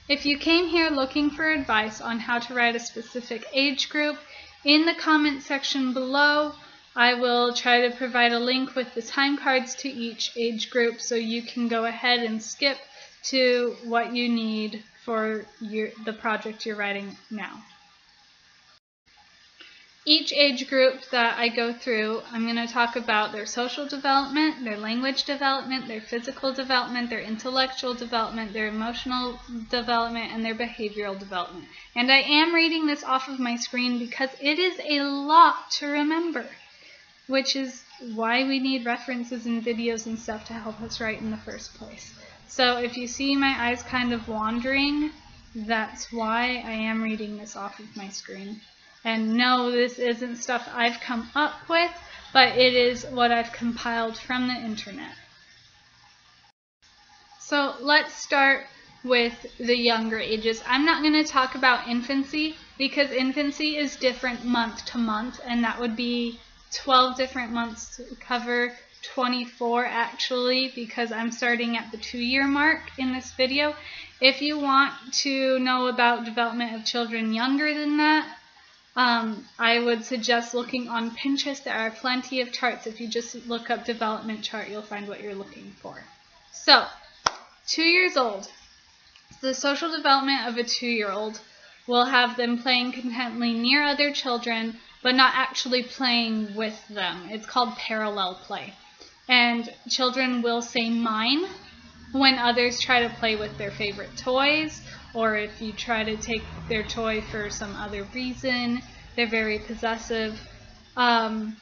If you came here looking for advice on how to write a specific age group, in the comment section below, I will try to provide a link with the time cards to each age group so you can go ahead and skip to what you need for the project you're writing now. Each age group that I go through, I'm going to talk about their social development, their language development, their physical development, their intellectual development, their emotional development, and their behavioral development. And I am reading this off of my screen because it is a lot to remember, which is why we need references and videos and stuff to help us write in the first place. So if you see my eyes kind of wandering, that's why I am reading this off of my screen. And no, this isn't stuff I've come up with, but it is what I've compiled from the internet. So let's start with the younger ages. I'm not going to talk about infancy because infancy is different month to month, and that would be 12 different months to cover 24 actually, because I'm starting at the 2-year mark in this video. If you want to know about development of children younger than that, I would suggest looking on Pinterest. There are plenty of charts. If you just look up development chart, you'll find what you're looking for. So, 2 years old. The social development of a 2-year-old will have them playing contentedly near other children, but not actually playing with them. It's called parallel play. And children will say mine when others try to play with their favorite toys, or if you try to take their toy for some other reason. They're very possessive. And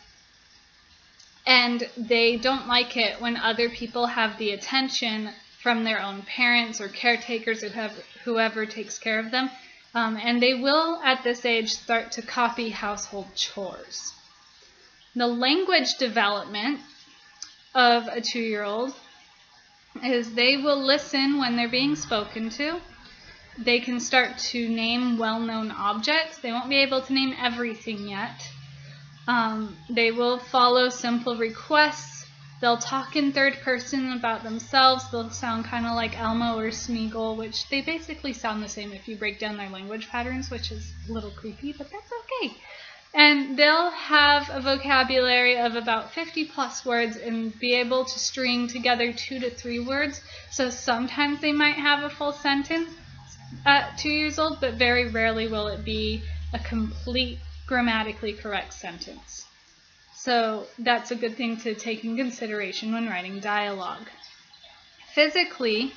they don't like it when other people have the attention from their own parents or caretakers or whoever takes care of them. And they will, at this age, start to copy household chores. The language development of a 2-year-old is they will listen when they're being spoken to. They can start to name well-known objects. They won't be able to name everything yet. They will follow simple requests. They'll talk in third person about themselves. They'll sound kind of like Elmo or Smeagol, which they basically sound the same if you break down their language patterns, which is a little creepy, but that's okay. And they'll have a vocabulary of about 50 plus words and be able to string together 2 to 3 words. So sometimes they might have a full sentence at 2 years old, but very rarely will it be a complete grammatically correct sentence. So that's a good thing to take in consideration when writing dialogue. Physically,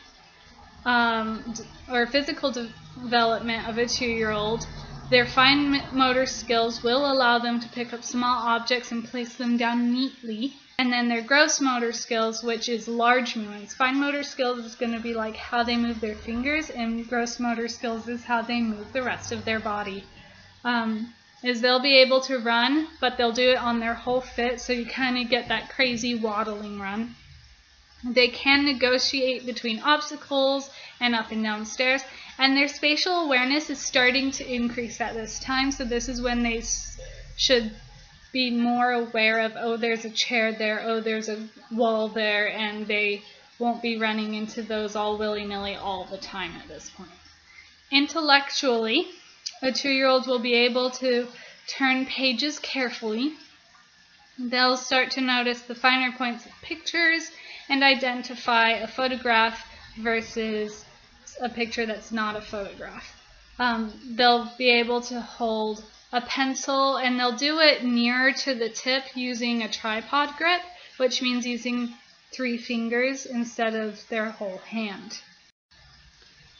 or physical development of a 2-year-old, their fine motor skills will allow them to pick up small objects and place them down neatly. And then their gross motor skills, which is large movements. Fine motor skills is going to be like how they move their fingers, and gross motor skills is how they move the rest of their body. Is they'll be able to run, but they'll do it on their whole foot, so you kind of get that crazy waddling run. They can negotiate between obstacles and up and down stairs, and their spatial awareness is starting to increase at this time, so this is when they should be more aware of, oh, there's a chair there, oh, there's a wall there, and they won't be running into those all willy-nilly all the time at this point. Intellectually, a 2-year-old will be able to turn pages carefully. They'll start to notice the finer points of pictures and identify a photograph versus a picture that's not a photograph. They'll be able to hold a pencil, and they'll do it nearer to the tip using a tripod grip, which means using 3 fingers instead of their whole hand.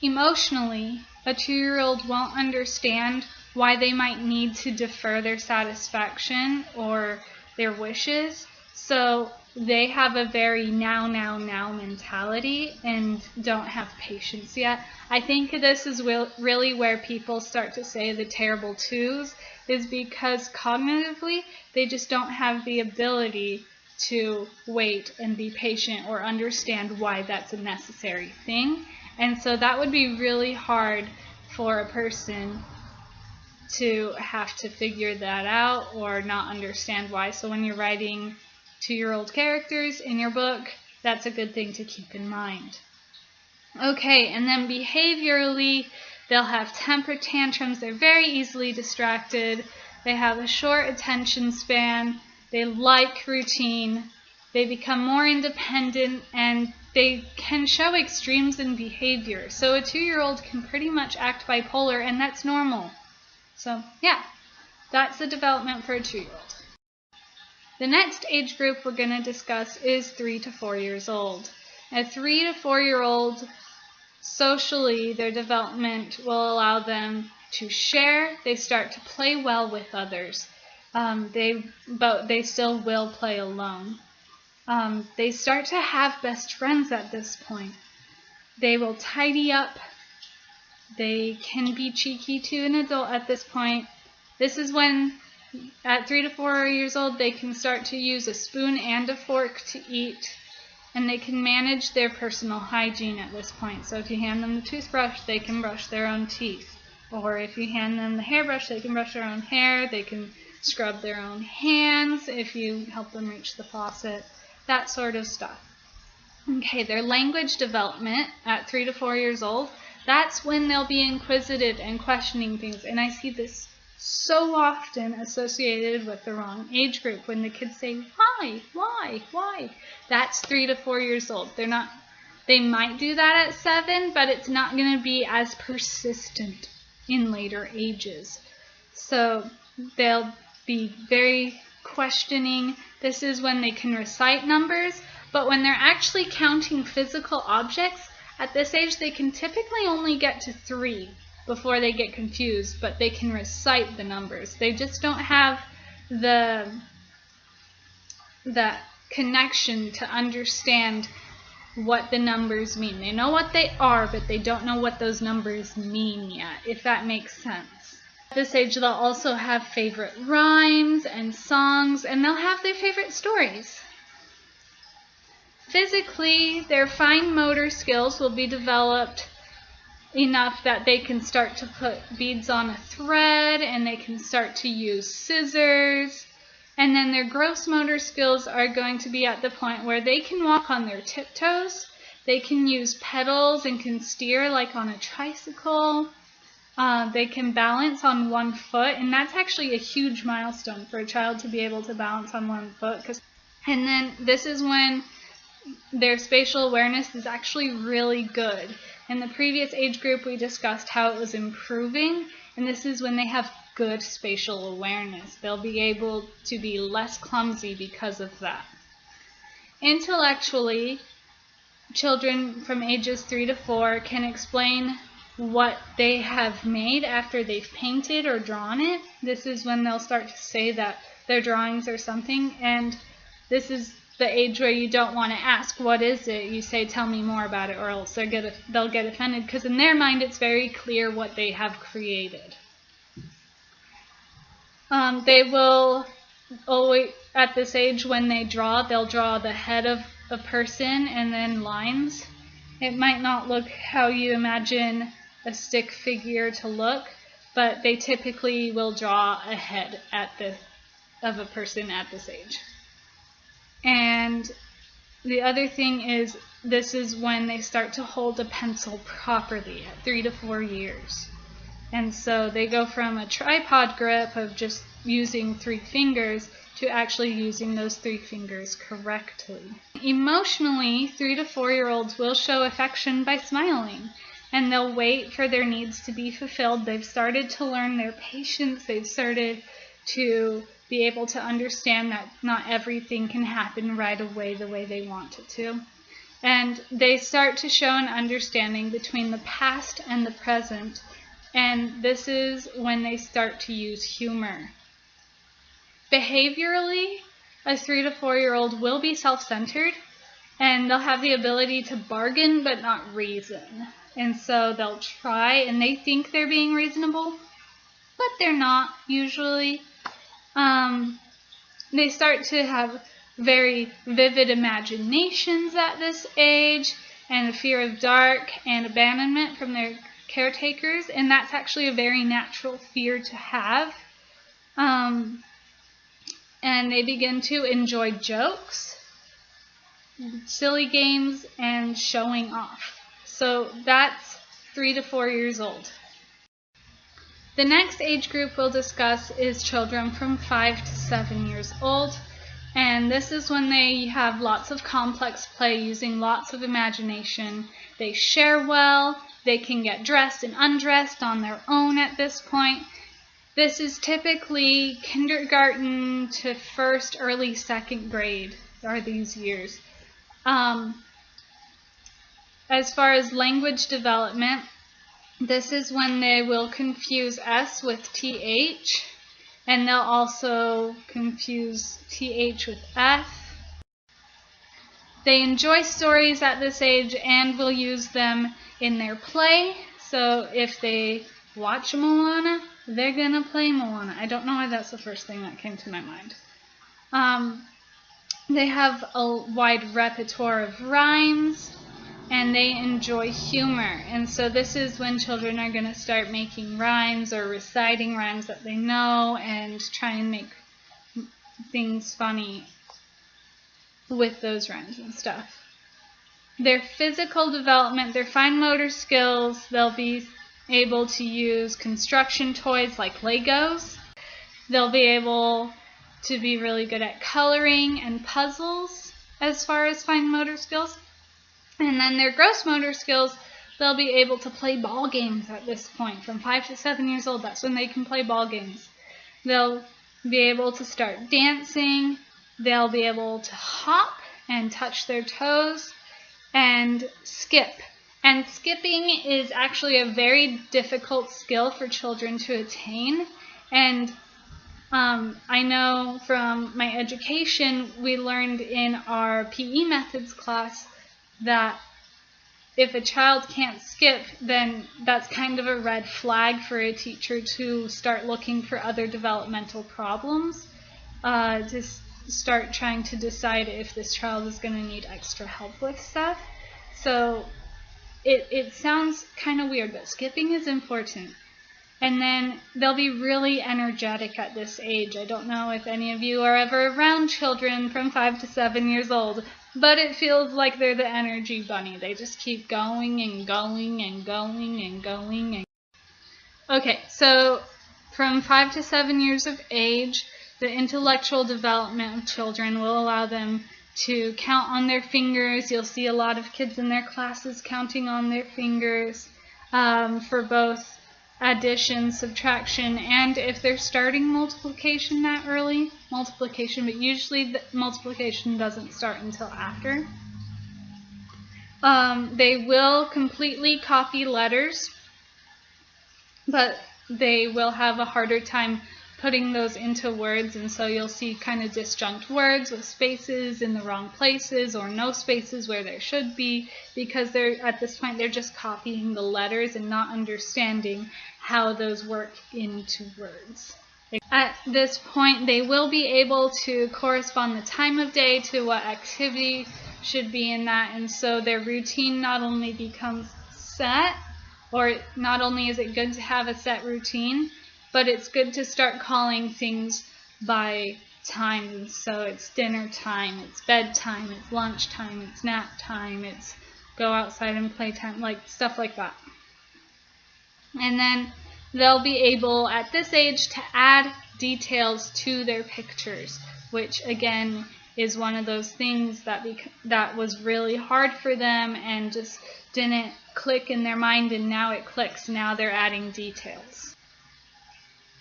Emotionally, a 2-year-old won't understand why they might need to defer their satisfaction or their wishes, so they have a very now mentality and don't have patience yet. I think this is really where people start to say the terrible twos, is because cognitively they just don't have the ability to wait and be patient or understand why that's a necessary thing. And so that would be really hard for a person to have to figure that out or not understand why. So when you're writing 2-year-old characters in your book, that's a good thing to keep in mind. Okay, and then behaviorally, they'll have temper tantrums. They're very easily distracted. They have a short attention span. They like routine. They become more independent, and they can show extremes in behavior. So a 2-year-old can pretty much act bipolar, and that's normal. So yeah, that's the development for a 2-year-old. The next age group we're going to discuss is 3 to 4 years old. A 3 to 4-year-old, socially, their development will allow them to share. They start to play well with others. But they still will play alone. They start to have best friends at this point. They will tidy up. They can be cheeky to an adult at this point. This is when, at 3 to 4 years old, they can start to use a spoon and a fork to eat. And they can manage their personal hygiene at this point. So if you hand them the toothbrush, they can brush their own teeth. Or if you hand them the hairbrush, they can brush their own hair. They can scrub their own hands if you help them reach the faucet. That sort of stuff. Okay, their language development at 3 to 4 years old, that's when they'll be inquisitive and questioning things. And I see this so often associated with the wrong age group, when the kids say, why? That's 3 to 4 years old. They might do that at 7, but it's not going to be as persistent in later ages. So they'll be very questioning. This is when they can recite numbers, but when they're actually counting physical objects, at this age they can typically only get to 3 before they get confused, but they can recite the numbers. They just don't have the connection to understand what the numbers mean. They know what they are, but they don't know what those numbers mean yet, if that makes sense. At this age, they'll also have favorite rhymes and songs, and they'll have their favorite stories. Physically, their fine motor skills will be developed enough that they can start to put beads on a thread, and they can start to use scissors. And then their gross motor skills are going to be at the point where they can walk on their tiptoes, they can use pedals and can steer like on a tricycle, they can balance on one foot, and that's actually a huge milestone for a child to be able to balance on one foot. And then this is when their spatial awareness is actually really good. In the previous age group, we discussed how it was improving, and this is when they have good spatial awareness. They'll be able to be less clumsy because of that. Intellectually, children from ages 3 to 4 can explain what they have made after they've painted or drawn it. This is when they'll start to say that their drawings are something, and this is the age where you don't want to ask, what is it? You say, tell me more about it, or else they'll get offended, because in their mind it's very clear what they have created. They will always, at this age, when they draw, they'll draw the head of a person and then lines. It might not look how you imagine a stick figure to look, but they typically will draw a head of a person at this age. And the other thing is, this is when they start to hold a pencil properly at 3 to 4 years. And so they go from a tripod grip of just using 3 fingers to actually using those 3 fingers correctly. Emotionally, 3 to 4-year-olds will show affection by smiling, and they'll wait for their needs to be fulfilled. They've started to learn their patience. They've started to be able to understand that not everything can happen right away the way they want it to. And they start to show an understanding between the past and the present, and this is when they start to use humor. Behaviorally, a 3 to 4-year-old will be self-centered, and they'll have the ability to bargain but not reason. And so they'll try, and they think they're being reasonable, but they're not usually. They start to have very vivid imaginations at this age, and a fear of dark and abandonment from their caretakers, and that's actually a very natural fear to have. And they begin to enjoy jokes, silly games, and showing off. So that's 3 to 4 years old. The next age group we'll discuss is children from 5 to 7 years old. And this is when they have lots of complex play using lots of imagination. They share well. They can get dressed and undressed on their own at this point. This is typically kindergarten to first, early second grade are these years. As far as language development, this is when they will confuse S with TH, and they'll also confuse TH with F. They enjoy stories at this age and will use them in their play. So if they watch Moana, they're going to play Moana. I don't know why that's the first thing that came to my mind. They have a wide repertoire of rhymes, and they enjoy humor. And so this is when children are going to start making rhymes or reciting rhymes that they know and try and make things funny with those rhymes and stuff. Their physical development, their fine motor skills, they'll be able to use construction toys like Legos. They'll be able to be really good at coloring and puzzles as far as fine motor skills. And then their gross motor skills, they'll be able to play ball games at this point. From 5 to 7 years old, that's when they can play ball games. They'll be able to start dancing. They'll be able to hop and touch their toes and skip. And skipping is actually a very difficult skill for children to attain. And I know from my education, we learned in our PE methods class that if a child can't skip, then that's kind of a red flag for a teacher to start looking for other developmental problems, to start trying to decide if this child is going to need extra help with stuff. So it sounds kind of weird, but skipping is important. And then they'll be really energetic at this age. I don't know if any of you are ever around children from 5 to 7 years old, but it feels like they're the energy bunny. They just keep going and going and going and going. Okay, so from 5 to 7 years of age, the intellectual development of children will allow them to count on their fingers. You'll see a lot of kids in their classes counting on their fingers for both addition, subtraction, and if they're starting multiplication that early, multiplication, but usually the multiplication doesn't start until after. They will completely copy letters, but they will have a harder time putting those into words, and so you'll see kind of disjunct words with spaces in the wrong places or no spaces where there should be, because they're at this point they're just copying the letters and not understanding how those work into words. At this point, they will be able to correspond the time of day to what activity should be in that, and so their routine not only becomes set, or not only is it good to have a set routine, but it's good to start calling things by time. So it's dinner time, it's bedtime, it's lunchtime, it's nap time, it's go outside and play time, like stuff like that. And then they'll be able at this age to add details to their pictures, which again is one of those things that was really hard for them and just didn't click in their mind, and now it clicks. Now they're adding details.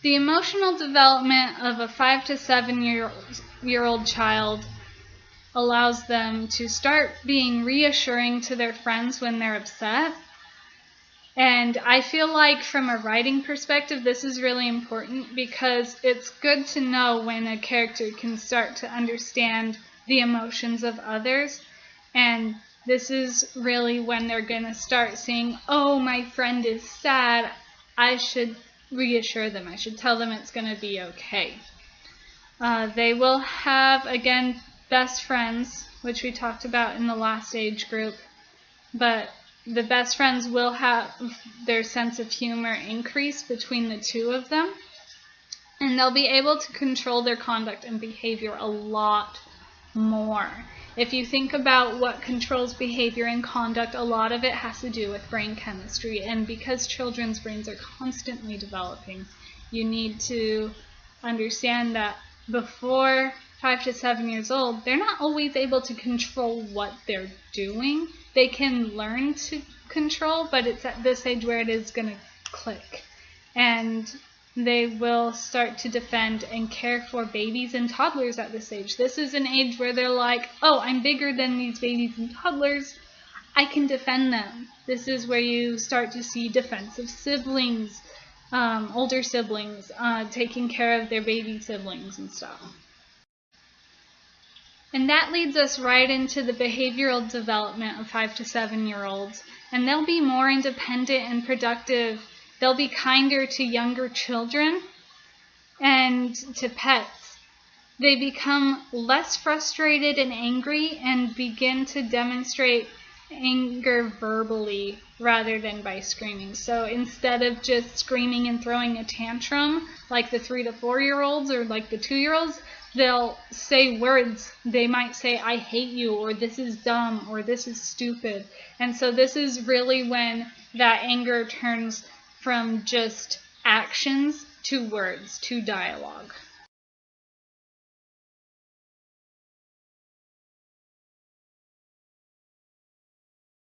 The emotional development of a 5 to 7 year old child allows them to start being reassuring to their friends when they're upset. And I feel like from a writing perspective, this is really important because it's good to know when a character can start to understand the emotions of others. And this is really when they're going to start saying, oh, my friend is sad, I should reassure them. I should tell them it's going to be okay. They will have, again, best friends, which we talked about in the last age group, but the best friends will have their sense of humor increase between the two of them, and they'll be able to control their conduct and behavior a lot more. If you think about what controls behavior and conduct, a lot of it has to do with brain chemistry. And because children's brains are constantly developing, you need to understand that before 5 to 7 years old, they're not always able to control what they're doing. They can learn to control, but it's at this age where it is going to click. And they will start to defend and care for babies and toddlers at this age. This is an age where they're like, oh, I'm bigger than these babies and toddlers. I can defend them. This is where you start to see defensive siblings, older siblings, taking care of their baby siblings and stuff. And that leads us right into the behavioral development of 5 to 7-year-olds. And they'll be more independent and productive. They'll be kinder to younger children and to pets. They become less frustrated and angry and begin to demonstrate anger verbally rather than by screaming. So instead of just screaming and throwing a tantrum like the 3 to 4-year-olds or like the 2-year-olds, they'll say words. They might say, I hate you, or this is dumb, or this is stupid. And so this is really when that anger turns from just actions to words, to dialogue.